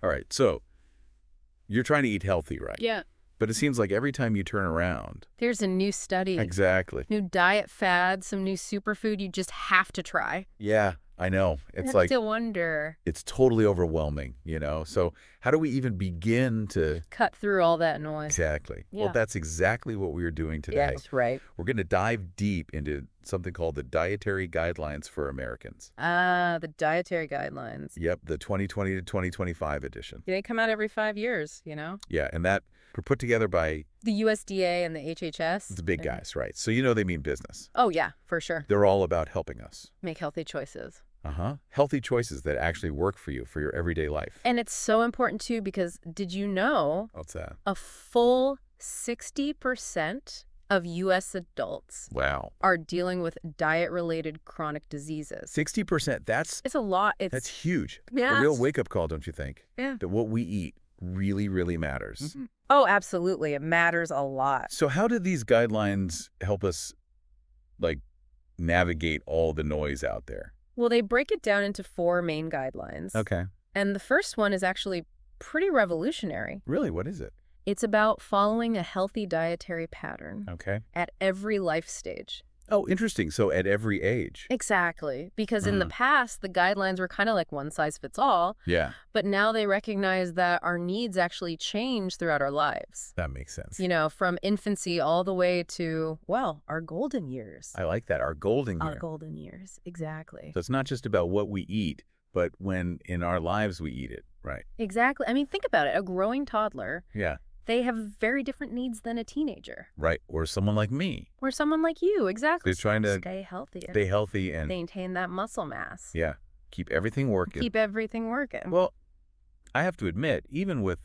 All right, so you're trying to eat healthy, right? Yeah. But it seems like every time you turn around. There's a new study, Exactly. new diet fad, some new superfood you just have to try. Yeah, I know. I It's have like to wonder. it's totally overwhelming, you know? So how do we even begin to... Cut through all that noise. Exactly. Well, Yeah. that's exactly what we are doing today. Yes, right. We're going to dive deep into something called the Dietary Guidelines for Americans. Ah, the Dietary Guidelines. Yep, the 2020 to 2025 edition. They come out every 5 years, Yeah, and that were put together by The USDA and the HHS. the big guys, right? So you know they mean business. Oh, yeah, for sure. They're all about helping us. Make healthy choices. Healthy choices that actually work for you for your everyday life. And it's so important, too, because did you know What's that? a full 60% of U.S. adults Wow. are dealing with diet-related chronic diseases? 60%, that's It's a lot. that's huge. Yeah. A real wake-up call, don't you think? Yeah. That what we eat really, really matters. Oh, absolutely. It matters a lot. So how do these guidelines help us, like, navigate all the noise out there? Well, they break it down into 4 main guidelines. Okay. And the first one is actually pretty revolutionary. Really? What is it? It's about following a healthy dietary pattern Okay. at every life stage. Oh, interesting. So at every age. Exactly. Because in the past, the guidelines were kind of like one size fits all. Yeah, But now they recognize that our needs actually change throughout our lives. that makes sense. From infancy all the way to, well, our golden years. I like that. Our golden year. Our golden years. Exactly. So it's not just about what we eat, but when in our lives we eat it, right? Exactly. I mean, think about it. A growing toddler, Yeah, they have very different needs than a teenager. right. Or someone like me Or someone like you. Exactly. who's trying to stay healthy and stay healthy and, maintain that muscle mass. yeah, keep everything working. Keep everything working. Well, I have to admit, even with,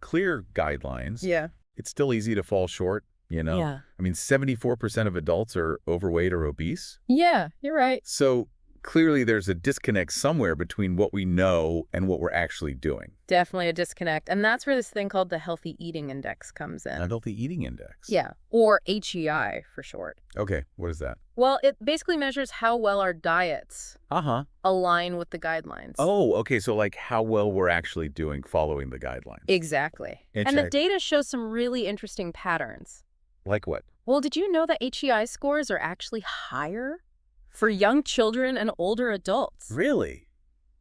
clear guidelines, yeah. it's still easy to fall short, Yeah. I mean, 74% of adults are overweight or obese. Yeah, you're right. So clearly there's a disconnect somewhere between what we know and what we're actually doing. Definitely a disconnect. And that's where this thing called the Healthy Eating Index comes in. An healthy eating index. Yeah, or HEI for short. Okay, what is that? Well, it basically measures how well our diets align with the guidelines. Oh, okay, so like how well we're actually doing following the guidelines. Exactly. And the data shows some really interesting patterns. Like what? Well, did you know that HEI scores are actually higher for young children and older adults? Really?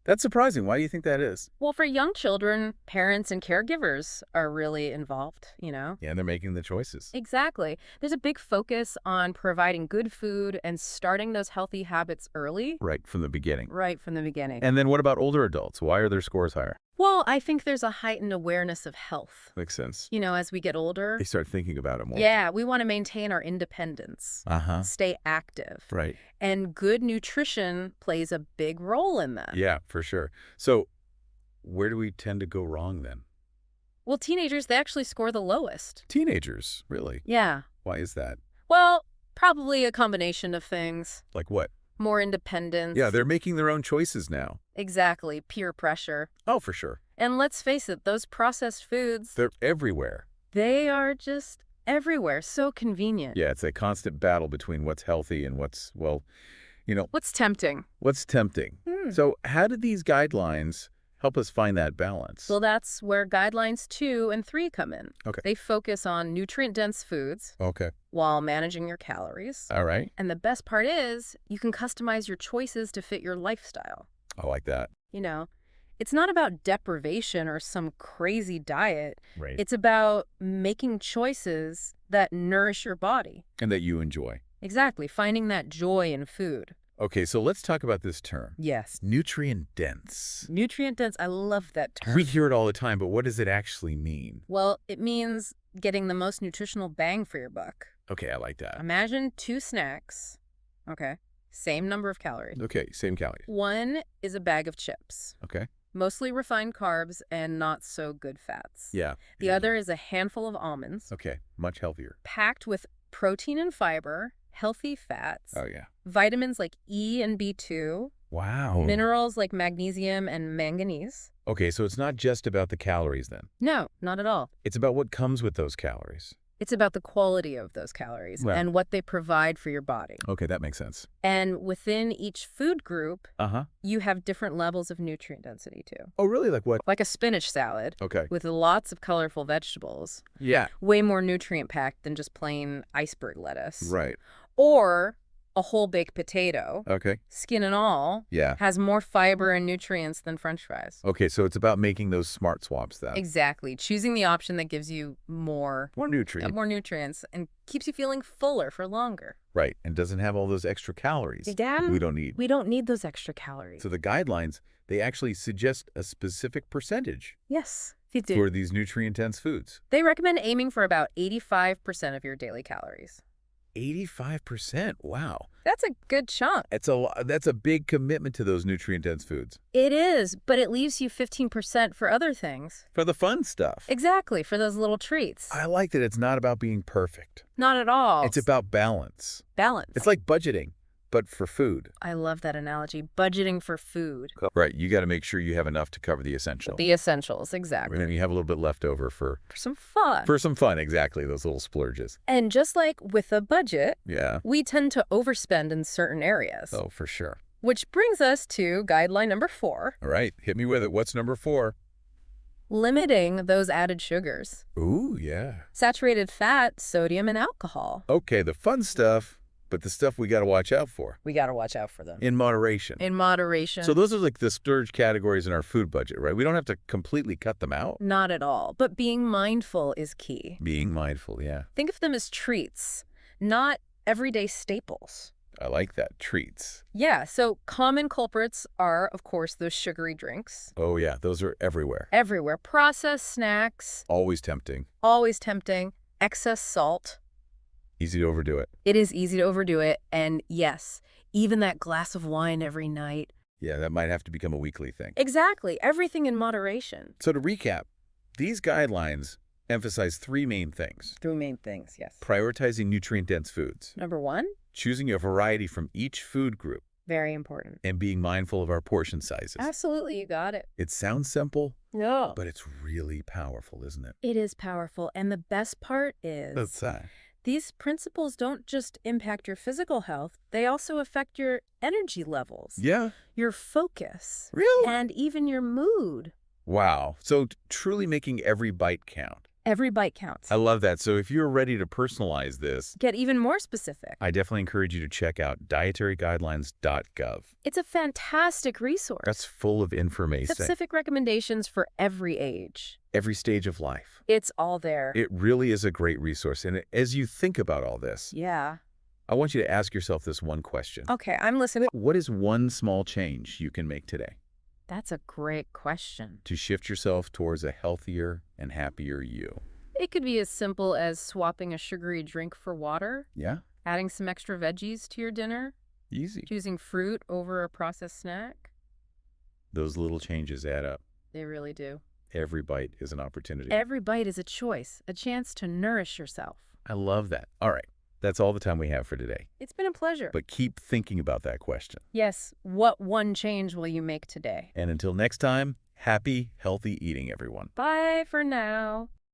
That's surprising. Why do you think that is? Well, for young children, parents and caregivers are really involved, Yeah, and they're making the choices. Exactly. There's a big focus on providing good food and starting those healthy habits early. Right from the beginning. Right from the beginning. And then what about older adults? Why are their scores higher? Well, I think there's a heightened awareness of health. Makes sense. As we get older. They start thinking about it more. Yeah, we want to maintain our independence. Stay active. Right. And good nutrition plays a big role in that. Yeah, for sure. So where do we tend to go wrong then? Well, teenagers, they actually score the lowest. Teenagers, really? Yeah. Why is that? Well, probably a combination of things. Like what? More independence. Yeah, they're making their own choices now. Exactly. Peer pressure. Oh, for sure. And let's face it, those processed foods, They're everywhere. they are just everywhere. So convenient. Yeah, it's a constant battle between what's healthy and what's, What's tempting? what's tempting. So how did these guidelines help us find that balance? Well, that's where guidelines 2 and 3 come in. Okay. They focus on nutrient-dense foods Okay. while managing your calories. All right. And the best part is you can customize your choices to fit your lifestyle. I like that. It's not about deprivation or some crazy diet. Right. It's about making choices that nourish your body. And that you enjoy. Exactly. Finding that joy in food. Okay, so let's talk about this term. Yes. Nutrient dense. Nutrient dense. I love that term. We hear it all the time, but what does it actually mean? Well, it means getting the most nutritional bang for your buck. Okay, I like that. Imagine 2 snacks. Okay. Same number of calories. Okay, same calories. One is a bag of chips. Okay. Mostly refined carbs and not so good fats. Yeah. The other is a handful of almonds. Okay, much healthier. Packed with protein and fiber, healthy fats, Oh, yeah. vitamins like E and B2, Wow. minerals like magnesium and manganese. Okay, so it's not just about the calories then. No, not at all. It's about what comes with those calories. It's about the quality of those calories Well, and what they provide for your body. okay, that makes sense. And within each food group, Uh-huh. you have different levels of nutrient density too. Oh, really? Like what? Like a spinach salad Okay. with lots of colorful vegetables, Yeah. way more nutrient packed than just plain iceberg lettuce. Right. Or a whole baked potato, Okay. skin and all, Yeah. has more fiber and nutrients than French fries. Okay, so it's about making those smart swaps then. Exactly. Choosing the option that gives you more nutrients and keeps you feeling fuller for longer. Right, and doesn't have all those extra calories we don't need. We don't need those extra calories. So the guidelines, they actually suggest a specific percentage Yes, they do. for these nutrient-dense foods. They recommend aiming for about 85% of your daily calories. 85%. Wow. That's a good chunk. That's a big commitment to those nutrient-dense foods. It is, but it leaves you 15% for other things. For the fun stuff. Exactly, for those little treats. I like that it's not about being perfect. Not at all. It's about balance. balance. It's like budgeting, but for food. I love that analogy. Budgeting for food. Right, you got to make sure you have enough to cover the essential. The essentials, exactly. And then you have a little bit left over For some fun. for some fun, exactly, those little splurges. And just like with a budget, Yeah. we tend to overspend in certain areas. Oh, for sure. Which brings us to guideline number 4, All right, hit me with it. What's number 4? limiting those added sugars. Ooh, yeah. Saturated fat, sodium, and alcohol. Okay, the fun stuff, but the stuff we got to watch out for. We got to watch out for them. In moderation. In moderation. So those are like the splurge categories in our food budget, right? We don't have to completely cut them out. Not at all. But being mindful is key. Being mindful, yeah. Think of them as treats, not everyday staples. I like that. Treats. Yeah, so common culprits are, of course, those sugary drinks. Oh, yeah, those are everywhere. Everywhere. Processed snacks, Always tempting. always tempting. Excess salt. Easy to overdo it. It is easy to overdo it. And yes, even that glass of wine every night. Yeah, that might have to become a weekly thing. Exactly. Everything in moderation. So to recap, these guidelines emphasize 3 main things. 3 main things, yes. Prioritizing nutrient-dense foods, Number 1, choosing a variety from each food group, very important. and being mindful of our portion sizes. Absolutely, you got it. It sounds simple, No. but it's really powerful, isn't it? It is powerful. And the best part is That's that. these principles don't just impact your physical health, they also affect your energy levels, Yeah. your focus, Really? and even your mood. Wow. So truly making every bite count. Every bite counts. I love that. So if you're ready to personalize this, Get even more specific. I definitely encourage you to check out dietaryguidelines.gov. It's a fantastic resource. That's full of information. Specific recommendations for every age. Every stage of life. It's all there. It really is a great resource. And as you think about all this, Yeah. I want you to ask yourself this one question. Okay, I'm listening. What is one small change you can make today That's a great question. to shift yourself towards a healthier and happier you? It could be as simple as swapping a sugary drink for water, Yeah? adding some extra veggies to your dinner, Easy. choosing fruit over a processed snack. Those little changes add up. They really do. Every bite is an opportunity. Every bite is a choice, a chance to nourish yourself. I love that. All right. That's all the time we have for today. It's been a pleasure. But keep thinking about that question. Yes, what one change will you make today? And until next time, happy, healthy eating, everyone. Bye for now.